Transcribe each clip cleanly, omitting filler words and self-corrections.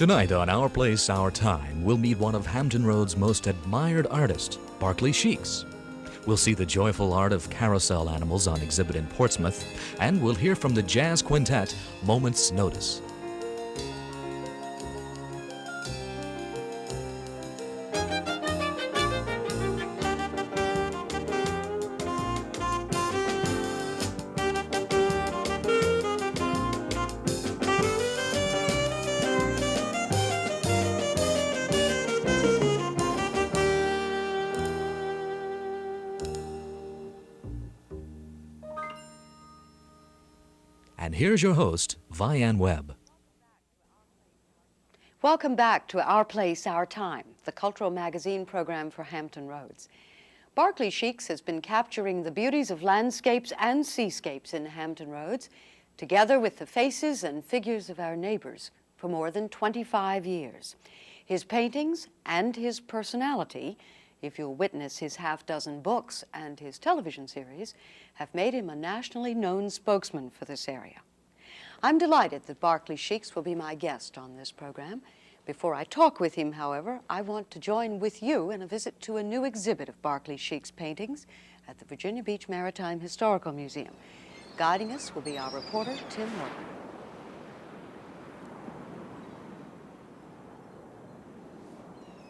Tonight on Our Place, Our Time, we'll meet one of Hampton Roads' most admired artists, Barclay Sheaks. We'll see the joyful art of carousel animals on exhibit in Portsmouth, and we'll hear from the jazz quintet, Moment's Notice. And here's your host, Vianne Webb. Welcome back to Our Place, Our Time, the cultural magazine program for Hampton Roads. Barclay Sheaks has been capturing the beauties of landscapes and seascapes in Hampton Roads, together with the faces and figures of our neighbors, for more than 25 years. His paintings and his personality, if you'll witness his half-dozen books and his television series, have made him a nationally known spokesman for this area. I'm delighted that Barclay Sheaks will be my guest on this program. Before I talk with him, however, I want to join with you in a visit to a new exhibit of Barclay Sheaks' paintings at the Virginia Beach Maritime Historical Museum. Guiding us will be our reporter, Tim Morgan.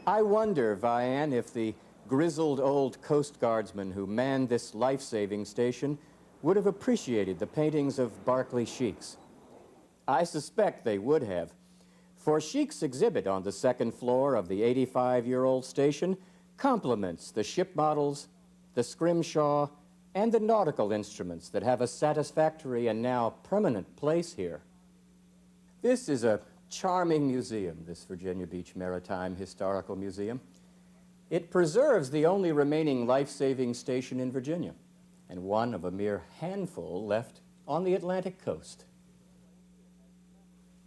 I wonder, Vianne, if the grizzled old Coast Guardsmen who manned this life-saving station would have appreciated the paintings of Barclay Sheaks. I suspect they would have, for Sheaks' exhibit on the second floor of the 85-year-old station complements the ship models, the scrimshaw, and the nautical instruments that have a satisfactory and now permanent place here. This is a charming museum, this Virginia Beach Maritime Historical Museum. It preserves the only remaining life-saving station in Virginia, and one of a mere handful left on the Atlantic coast.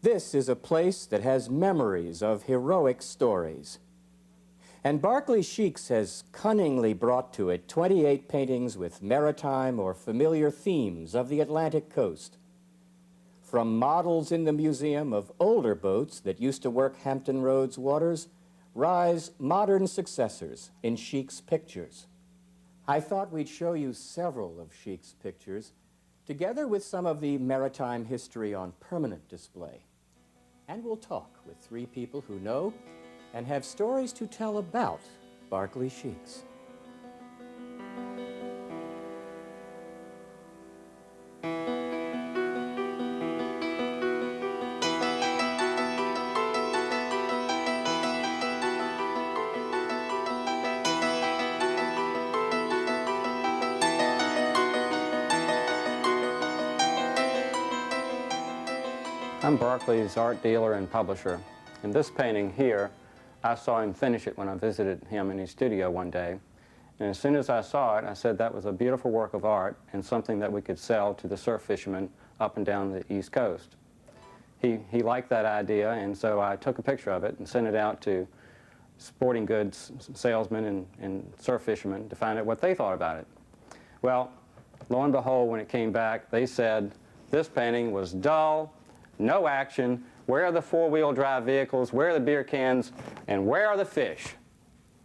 This is a place that has memories of heroic stories. And Barclay Sheaks has cunningly brought to it 28 paintings with maritime or familiar themes of the Atlantic coast. From models in the museum of older boats that used to work Hampton Roads waters, rise modern successors in Sheaks' pictures. I thought we'd show you several of Sheaks' pictures, together with some of the maritime history on permanent display. And we'll talk with three people who know and have stories to tell about Barclay Sheaks. I'm Barclay's art dealer and publisher. In this painting here, I saw him finish it when I visited him in his studio one day. And as soon as I saw it, I said that was a beautiful work of art and something that we could sell to the surf fishermen up and down the East Coast. He liked that idea, and so I took a picture of it and sent it out to sporting goods salesmen and surf fishermen to find out what they thought about it. Well, lo and behold, when it came back, they said this painting was dull, no action, where are the four-wheel drive vehicles, where are the beer cans, and where are the fish?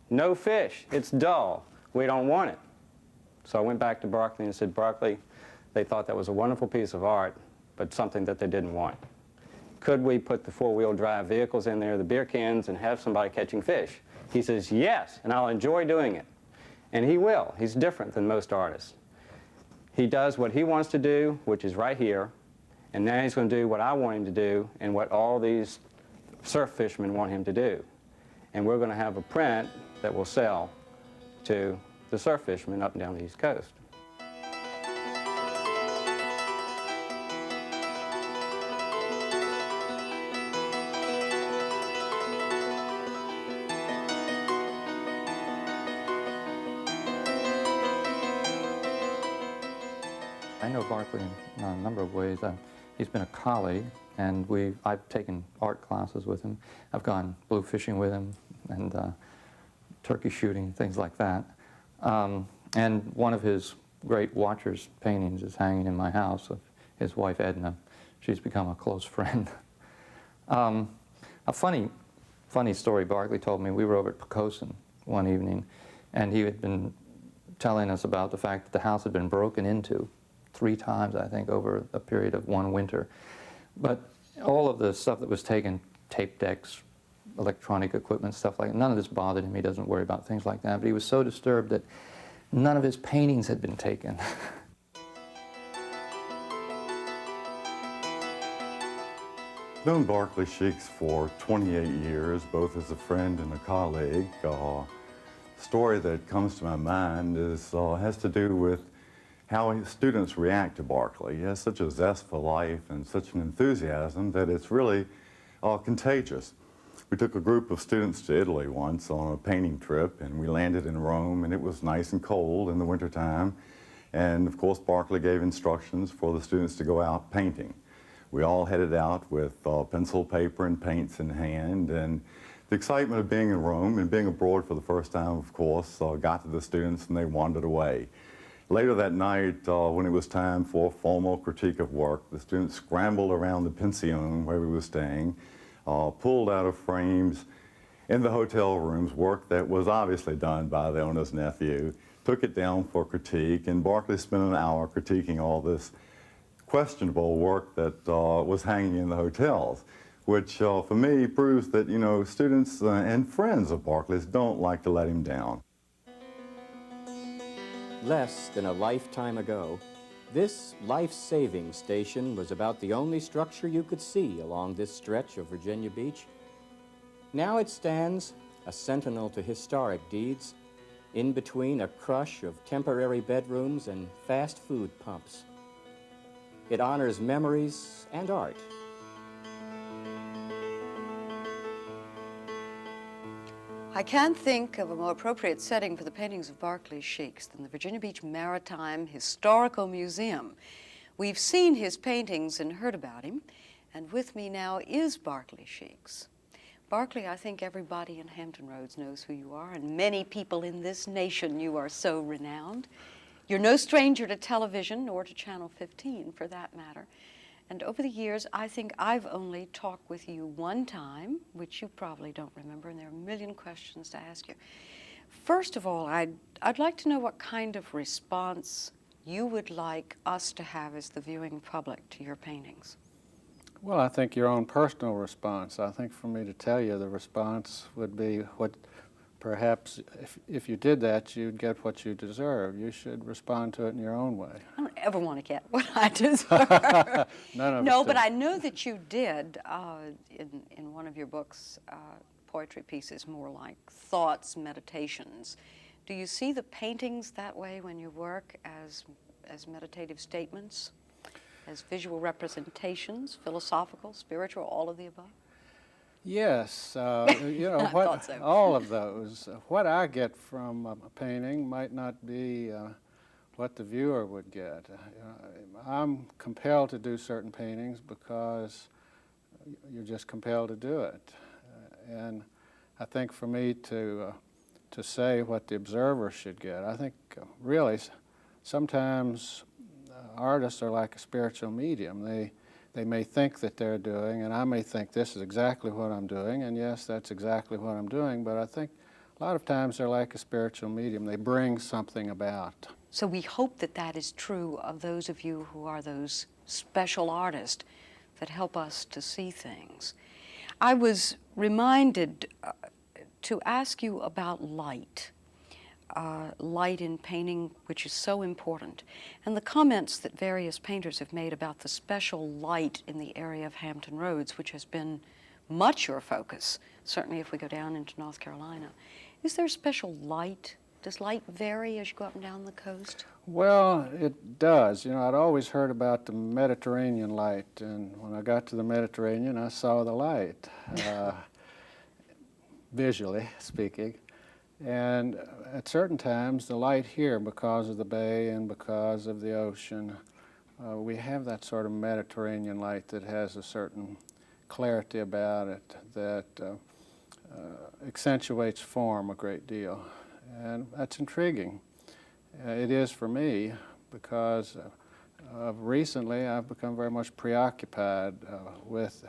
No fish, it's dull, we don't want it. So I went back to Barclay and said, Barclay, they thought that was a wonderful piece of art, but something that they didn't want. Could we put the four-wheel drive vehicles in there, the beer cans, and have somebody catching fish? He says, yes, and I'll enjoy doing it. And he will. He's different than most artists. He does what he wants to do, which is right here, and now he's going to do what I want him to do and what all these surf fishermen want him to do. And we're going to have a print that will sell to the surf fishermen up and down the East Coast. I know Barclay in a number of ways. He's been a colleague, and I've taken art classes with him. I've gone blue fishing with him and turkey shooting, things like that. And one of his great Watchers paintings is hanging in my house of his wife Edna. She's become a close friend. A funny story Barclay told me. We were over at Pocosin one evening, and he had been telling us about the fact that the house had been broken into 3 times, I think, over a period of one winter. But all of the stuff that was taken, tape decks, electronic equipment, stuff like that, none of this bothered him. He doesn't worry about things like that. But he was so disturbed that none of his paintings had been taken. Known Barclay Sheaks for 28 years, both as a friend and a colleague. Story that comes to my mind is has to do with how students react to Barclay. He has such a zest for life and such an enthusiasm that it's really contagious. We took a group of students to Italy once on a painting trip, and we landed in Rome, and it was nice and cold in the wintertime. And of course, Barclay gave instructions for the students to go out painting. We all headed out with pencil, paper, and paints in hand, and the excitement of being in Rome and being abroad for the first time, of course, got to the students, and they wandered away. Later that night, when it was time for formal critique of work, the students scrambled around the pension where we were staying, pulled out of frames in the hotel rooms work that was obviously done by the owner's nephew, took it down for critique, and Barclay spent an hour critiquing all this questionable work that was hanging in the hotels, which for me proves that, you know, students and friends of Barclay's don't like to let him down. Less than a lifetime ago, this life-saving station was about the only structure you could see along this stretch of Virginia Beach. Now it stands, a sentinel to historic deeds, in between a crush of temporary bedrooms and fast food pumps. It honors memories and art. I can't think of a more appropriate setting for the paintings of Barclay Sheaks than the Virginia Beach Maritime Historical Museum. We've seen his paintings and heard about him, and with me now is Barclay Sheaks. Barclay, I think everybody in Hampton Roads knows who you are, and many people in this nation. You are so renowned. You're no stranger to television or to Channel 15, for that matter. And over the years, I think I've only talked with you one time, which you probably don't remember, and there are a million questions to ask you. First of all, I'd like to know what kind of response you would like us to have as the viewing public to your paintings. Well, I think your own personal response. I think for me to tell you the response would be what perhaps if you did that, you'd get what you deserve. You should respond to it in your own way. I don't ever want to get what I deserve. None of us No, do. but I know that you did in one of your books, poetry pieces more like thoughts, meditations. Do you see the paintings that way when you work as meditative statements, as visual representations, philosophical, spiritual, all of the above? Yes, you know, thought so. all of those. What I get from a painting might not be what the viewer would get. I'm compelled to do certain paintings because you're just compelled to do it. And I think for me to say what the observer should get, I think really sometimes artists are like a spiritual medium. They may think that they're doing, and I may think this is exactly what I'm doing, and yes, that's exactly what I'm doing, but I think a lot of times they're like a spiritual medium. They bring something about. So we hope that that is true of those of you who are those special artists that help us to see things. I was reminded to ask you about light. Light in painting, which is so important, and the comments that various painters have made about the special light in the area of Hampton Roads, which has been much your focus, certainly if we go down into North Carolina. Is there special light? Does light vary as you go up and down the coast? Well, it does. You know, I'd always heard about the Mediterranean light, and when I got to the Mediterranean, I saw the light, visually speaking. And at certain times, the light here, because of the bay and because of the ocean, we have that sort of Mediterranean light that has a certain clarity about it that accentuates form a great deal. And that's intriguing. It is for me because recently I've become very much preoccupied with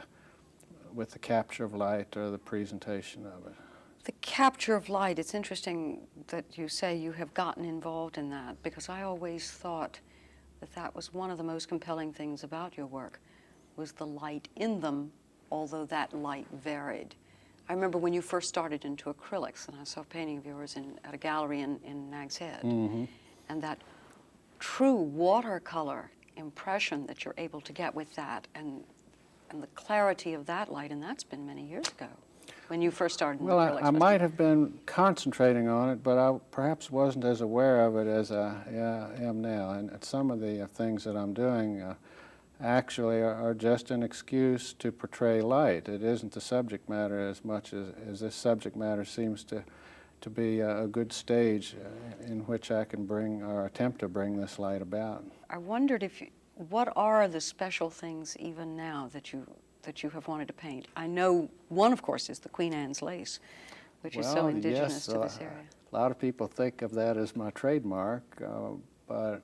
with the capture of light or the presentation of it. The capture of light, it's interesting that you say you have gotten involved in that, because I always thought that that was one of the most compelling things about your work, was the light in them, although that light varied. I remember when you first started into acrylics, and I saw a painting of yours at a gallery in Nag's Head, and that true watercolor impression that you're able to get with that, and the clarity of that light, and that's been many years ago, when you first started in acrylics. I might have been concentrating on it, but I perhaps wasn't as aware of it as I am now. And some of the things that I'm doing actually are just an excuse to portray light. It isn't the subject matter as much as this subject matter seems to be a good stage in which I can bring, or attempt to bring, this light about. I wondered what are the special things even now that you have wanted to paint? I know one, of course, is the Queen Anne's lace, which is so indigenous to this area. A lot of people think of that as my trademark, but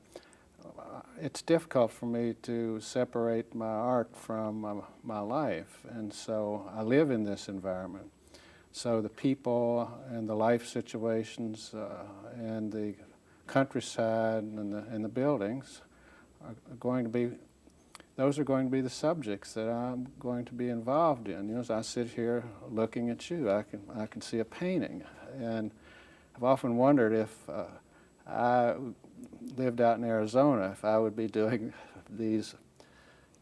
it's difficult for me to separate my art from my life, and so I live in this environment. So the people and the life situations and the countryside and the buildings are going to be, those are going to be the subjects that I'm going to be involved in. You know, as I sit here looking at you, I can see a painting, and I've often wondered if I lived out in Arizona, if I would be doing these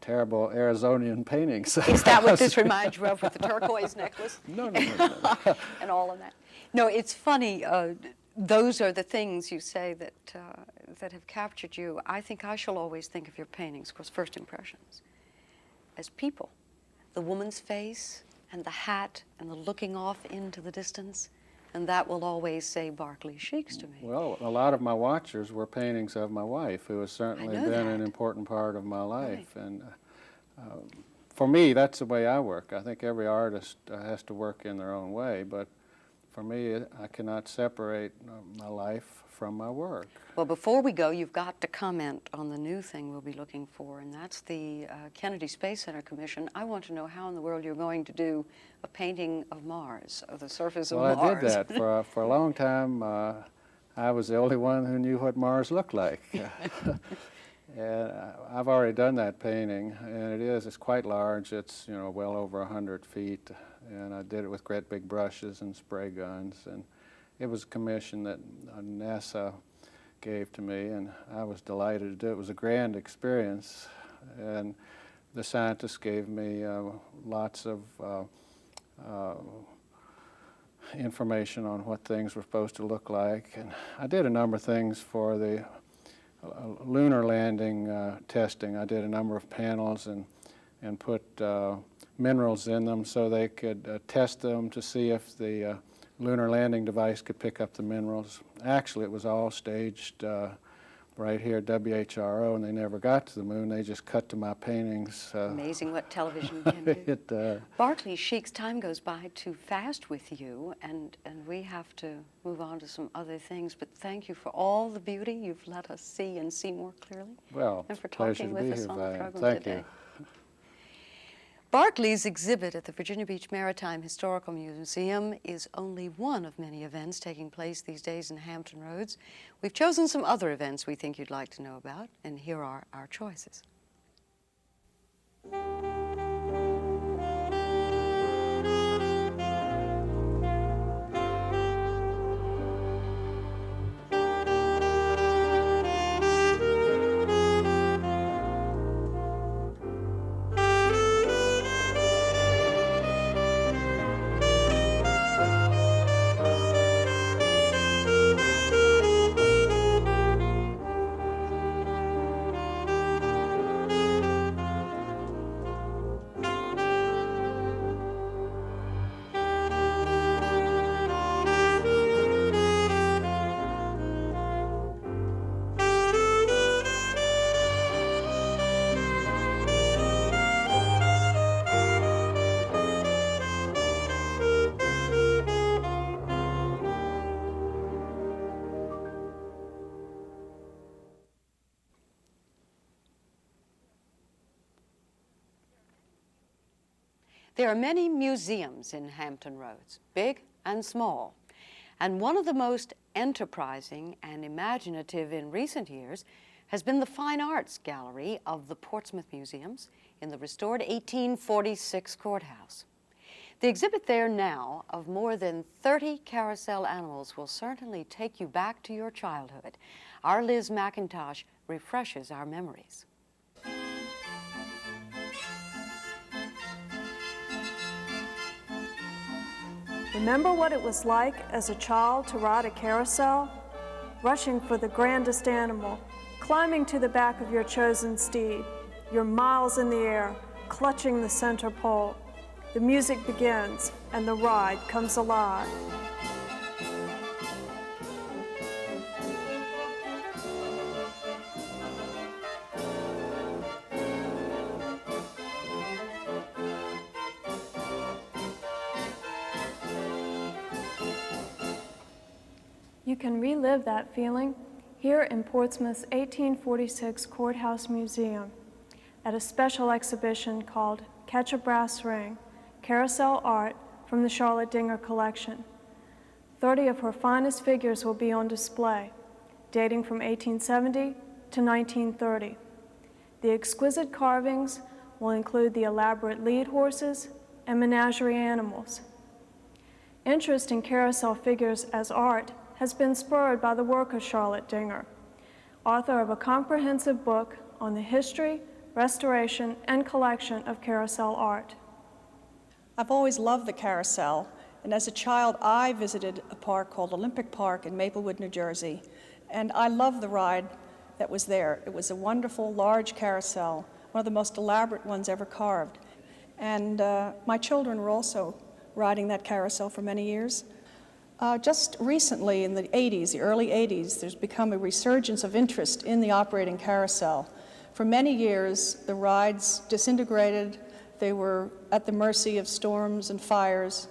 terrible Arizonian paintings. Is that what this reminds you of, with the turquoise necklace? No. And all of that. No, it's funny. Those are the things you say that have captured you. I think I shall always think of your paintings, of course, first impressions, as people. The woman's face and the hat and the looking off into the distance, and that will always say Barclay Sheaks to me. Well, a lot of my watchers were paintings of my wife, who has certainly been an important part of my life. Right. And for me, that's the way I work. I think every artist has to work in their own way, but for me, I cannot separate my life from my work. Well, before we go, you've got to comment on the new thing we'll be looking for, and that's the Kennedy Space Center Commission. I want to know how in the world you're going to do a painting of Mars, of the surface of Mars. Well, I did that. For a long time, I was the only one who knew what Mars looked like. And I've already done that painting, and it's quite large. It's, you know, well over 100 feet, and I did it with great big brushes and spray guns, and it was a commission that NASA gave to me, and I was delighted to do it. It was a grand experience, and the scientists gave me lots of information on what things were supposed to look like, and I did a number of things for the lunar landing testing. I did a number of panels and put minerals in them so they could test them to see if the lunar landing device could pick up the minerals. Actually, it was all staged right here at WHRO, and they never got to the moon. They just cut to my paintings. Amazing what television can do. Barclay Sheaks, time goes by too fast with you, and we have to move on to some other things, but thank you for all the beauty you've let us see and see more clearly. Well, and for talking with us on the program Thank today. you. Barclay's exhibit at the Virginia Beach Maritime Historical Museum is only one of many events taking place these days in Hampton Roads. We've chosen some other events we think you'd like to know about, and here are our choices. There are many museums in Hampton Roads, big and small. And one of the most enterprising and imaginative in recent years has been the Fine Arts Gallery of the Portsmouth Museums in the restored 1846 courthouse. The exhibit there now of more than 30 carousel animals will certainly take you back to your childhood. Our Liz McIntosh refreshes our memories. Remember what it was like as a child to ride a carousel? Rushing for the grandest animal, climbing to the back of your chosen steed, you're miles in the air, clutching the center pole. The music begins and the ride comes alive. You can relive that feeling here in Portsmouth's 1846 Courthouse Museum at a special exhibition called Catch a Brass Ring, Carousel Art from the Charlotte Dinger Collection. 30 of her finest figures will be on display, dating from 1870 to 1930. The exquisite carvings will include the elaborate lead horses and menagerie animals. Interest in carousel figures as art has been spurred by the work of Charlotte Dinger, author of a comprehensive book on the history, restoration, and collection of carousel art. I've always loved the carousel, and as a child I visited a park called Olympic Park in Maplewood, New Jersey, and I loved the ride that was there. It was a wonderful, large carousel, one of the most elaborate ones ever carved. And my children were also riding that carousel for many years. Just recently, in the 80s, the early 80s, there's become a resurgence of interest in the operating carousel. For many years, the rides disintegrated. They were at the mercy of storms and fires,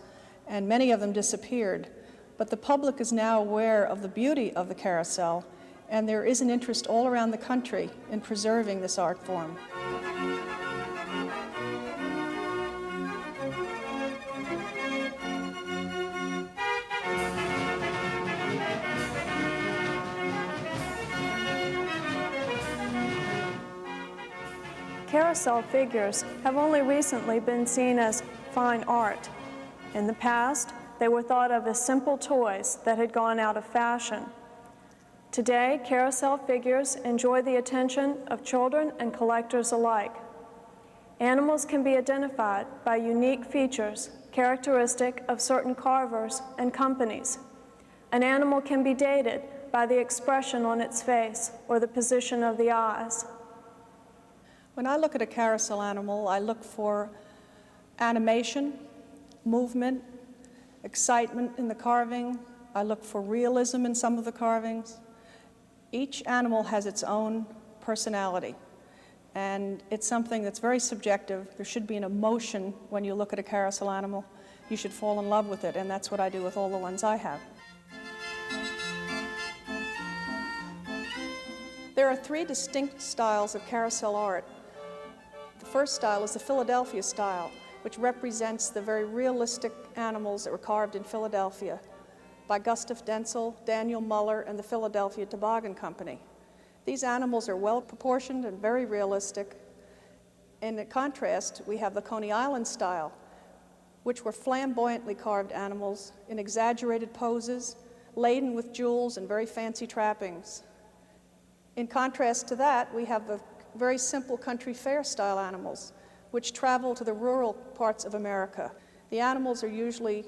and many of them disappeared. But the public is now aware of the beauty of the carousel, and there is an interest all around the country in preserving this art form. Carousel figures have only recently been seen as fine art. In the past, they were thought of as simple toys that had gone out of fashion. Today, carousel figures enjoy the attention of children and collectors alike. Animals can be identified by unique features characteristic of certain carvers and companies. An animal can be dated by the expression on its face or the position of the eyes. When I look at a carousel animal, I look for animation, movement, excitement in the carving. I look for realism in some of the carvings. Each animal has its own personality, and it's something that's very subjective. There should be an emotion when you look at a carousel animal. You should fall in love with it, and that's what I do with all the ones I have. There are three distinct styles of carousel art. The first style is the Philadelphia style, which represents the very realistic animals that were carved in Philadelphia by Gustav Denzel, Daniel Muller, and the Philadelphia Toboggan Company. These animals are well proportioned and very realistic. In contrast, we have the Coney Island style, which were flamboyantly carved animals in exaggerated poses, laden with jewels and very fancy trappings. In contrast to that, we have the very simple country fair style animals, which travel to the rural parts of America. The animals are usually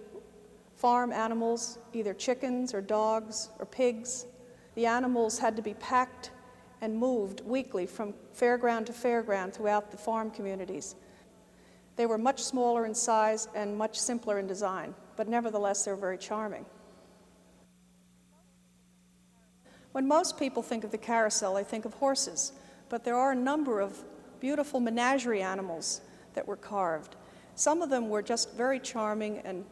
farm animals, either chickens or dogs or pigs. The animals had to be packed and moved weekly from fairground to fairground throughout the farm communities. They were much smaller in size and much simpler in design, but nevertheless they're very charming. When most people think of the carousel, they think of horses, but there are a number of beautiful menagerie animals that were carved. Some of them were just very charming and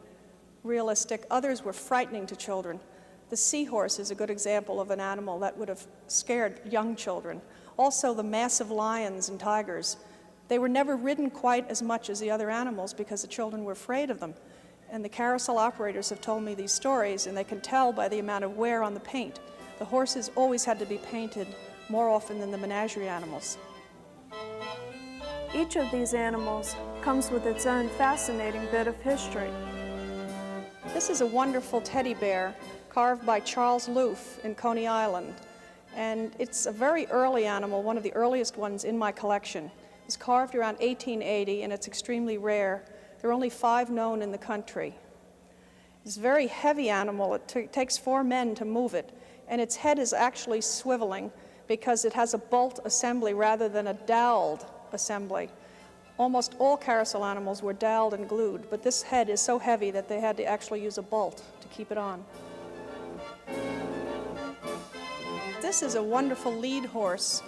realistic. Others were frightening to children. The seahorse is a good example of an animal that would have scared young children. Also, the massive lions and tigers They were never ridden quite as much as the other animals because the children were afraid of them. And the carousel operators have told me these stories, and they can tell by the amount of wear on the paint. The horses always had to be painted more often than the menagerie animals. Each of these animals comes with its own fascinating bit of history. This is a wonderful teddy bear carved by Charles Loof in Coney Island. And it's a very early animal, one of the earliest ones in my collection. It was carved around 1880, and it's extremely rare. There are only 5 known in the country. It's a very heavy animal. It takes 4 men to move it, and its head is actually swiveling because it has a bolt assembly rather than a doweled assembly. Almost all carousel animals were doweled and glued, but this head is so heavy that they had to actually use a bolt to keep it on. This is a wonderful lead horse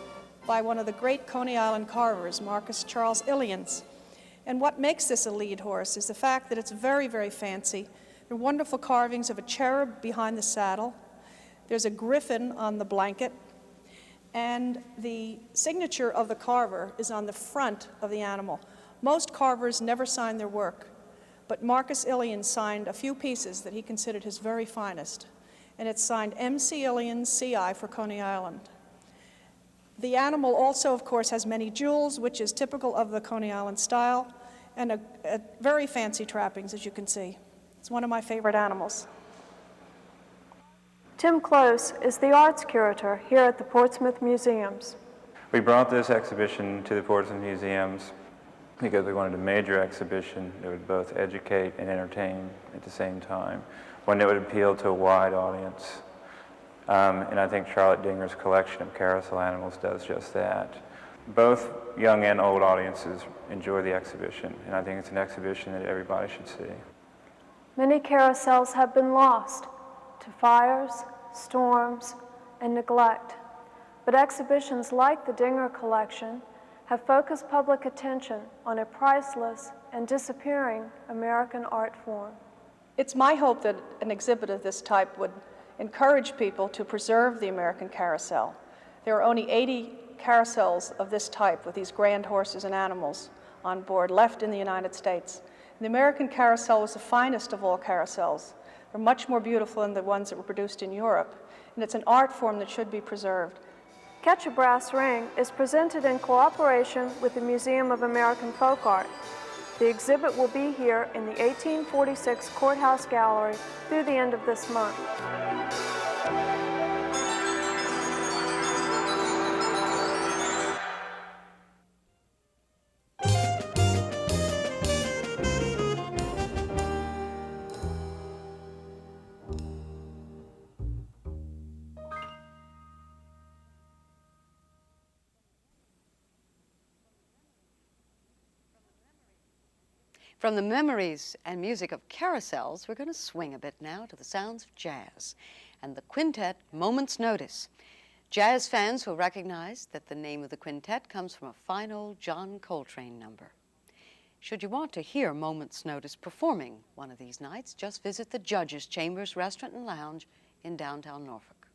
by one of the great Coney Island carvers, Marcus Charles Illians. And what makes this a lead horse is the fact that it's very, very fancy. There are wonderful carvings of a cherub behind the saddle. There's a griffin on the blanket. And the signature of the carver is on the front of the animal. Most carvers never sign their work, but Marcus Illians signed a few pieces that he considered his very finest. And it's signed M.C. Illians, C.I. for Coney Island. The animal also, of course, has many jewels, which is typical of the Coney Island style, and a very fancy trappings, as you can see. It's one of my favorite animals. Tim Close is the arts curator here at the Portsmouth Museums. We brought this exhibition to the Portsmouth Museums because we wanted a major exhibition that would both educate and entertain at the same time, one that would appeal to a wide audience. And I think Charlotte Dinger's collection of carousel animals does just that. Both young and old audiences enjoy the exhibition, and I think it's an exhibition that everybody should see. Many carousels have been lost to fires, storms, and neglect. But exhibitions like the Dinger collection have focused public attention on a priceless and disappearing American art form. It's my hope that an exhibit of this type would encourage people to preserve the American carousel. There are only 80 carousels of this type with these grand horses and animals on board left in the United States. The American carousel was the finest of all carousels. They're much more beautiful than the ones that were produced in Europe, and it's an art form that should be preserved. Catch a Brass Ring is presented in cooperation with the Museum of American Folk Art. The exhibit will be here in the 1846 Courthouse Gallery through the end of this month. From the memories and music of carousels, we're going to swing a bit now to the sounds of jazz and the quintet Moment's Notice. Jazz fans will recognize that the name of the quintet comes from a fine old John Coltrane number. Should you want to hear Moment's Notice performing one of these nights, just visit the Judge's Chambers Restaurant and Lounge in downtown Norfolk.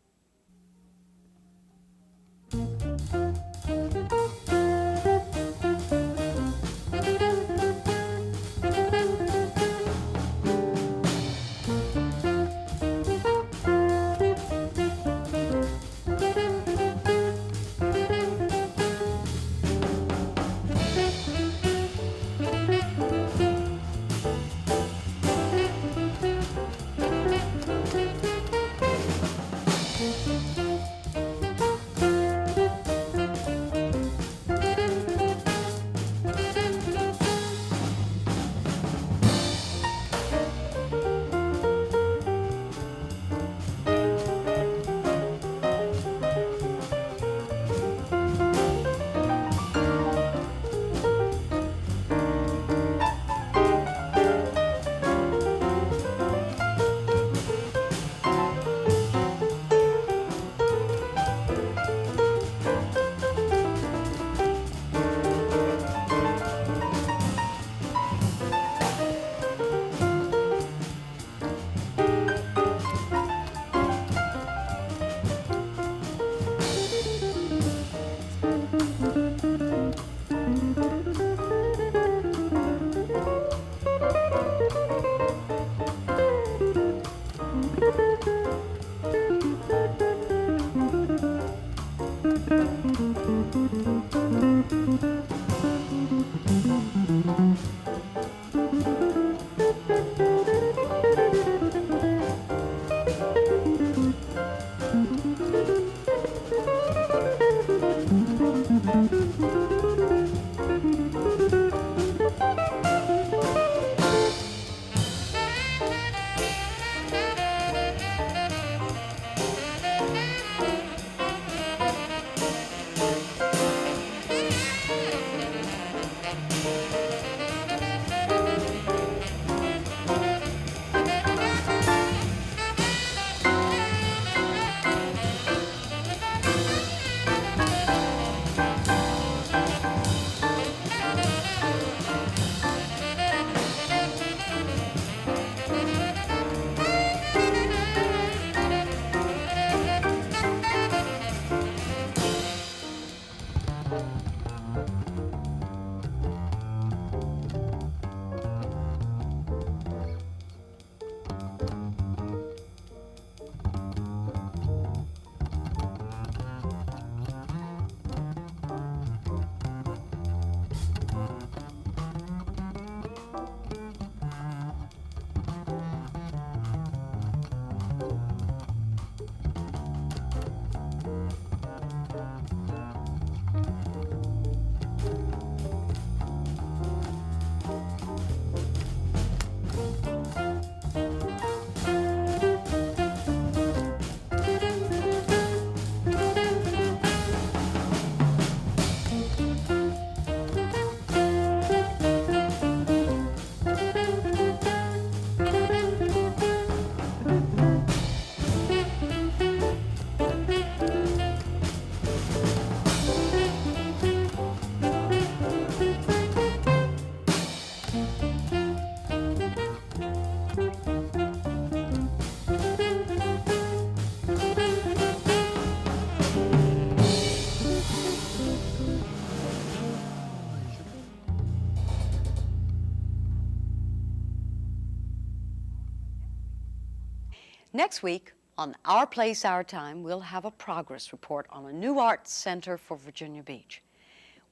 Next week, on Our Place, Our Time, we'll have a progress report on a new arts center for Virginia Beach.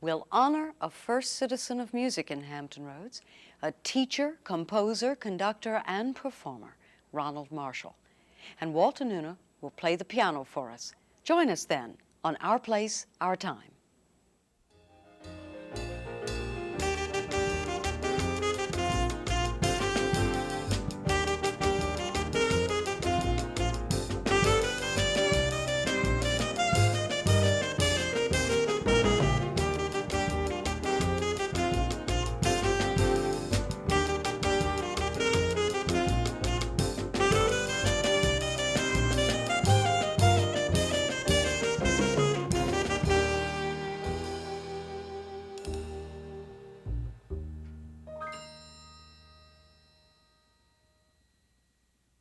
We'll honor a first citizen of music in Hampton Roads, a teacher, composer, conductor, and performer, Ronald Marshall. And Walter Nuna will play the piano for us. Join us then on Our Place, Our Time.